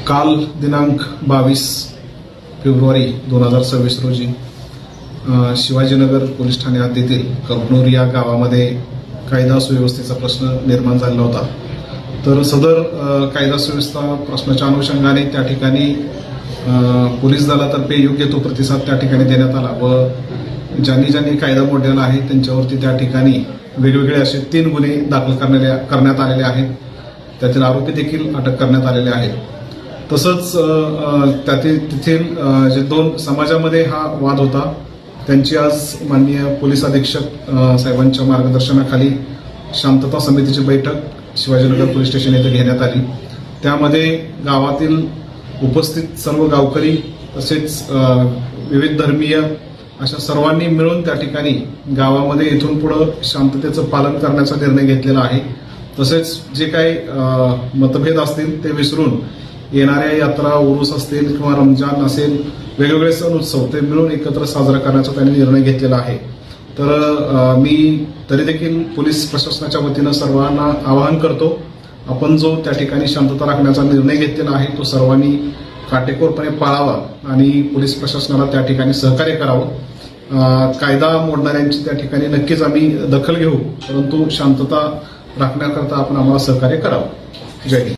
काल दिनांक 22 फेब्रुवारी 2026 रोजी शिवाजीनगर पोलीस ठाणे हद्दीतील कबनूर या गावामध्ये कायदा सुव्यवस्थेचा प्रश्न निर्माण झाला होता। तर सदर कायदा सुव्यवस्था प्रश्नाच्या अनुषंगाने त्या ठिकाणी पोलीस दलातर्फे योग्य तो प्रतिसाद त्या ठिकाणी देण्यात आला व ज्यांनी कायदा मोडलेला आहे त्यांच्यावरती त्या ठिकाणी वेगवेगळे असे 3 गुन्हे दाखल करण्यात आलेले आहेत। त्यातील आरोपी देखील अटक करण्यात आलेले आहेत। तसंच तेथील जे 2 समाजामध्ये हा वाद होता त्यांची आज माननीय पोलीस अधीक्षक साहेबांच्या मार्गदर्शनाखाली शांतता समितीची बैठक शिवाजीनगर पोलीस स्टेशन येथे घेण्यात आली। त्यामध्ये गावातील उपस्थित सर्व गावकरी तसेच विविध धर्मीय अशा सर्वांनी मिळून त्या ठिकाणी गावामध्ये इथून पुढे शांततेचं पालन करण्याचा निर्णय घेतलेला आहे। तसेच जे काही मतभेद असतील ते विसरून येणाऱ्या यात्रा उरूस असतील किंवा रमजान असेल वेगवेगळे सण उत्सव ते मिळून एकत्र साजरा करण्याचा त्यांनी निर्णय घेतलेला आहे। तर मी तरी देखील पोलीस प्रशासनाच्या वतीनं सर्वांना आवाहन करतो, आपण जो त्या ठिकाणी शांतता राखण्याचा निर्णय घेतलेला आहे तो सर्वांनी काटेकोरपणे पाळावा आणि पोलीस प्रशासनाला त्या ठिकाणी सहकार्य करावं। कायदा मोडणाऱ्यांची त्या ठिकाणी नक्कीच आम्ही दखल घेऊ, परंतु शांतता राखण्याकरता आपण आम्हाला सहकार्य करावं। जय हिंद।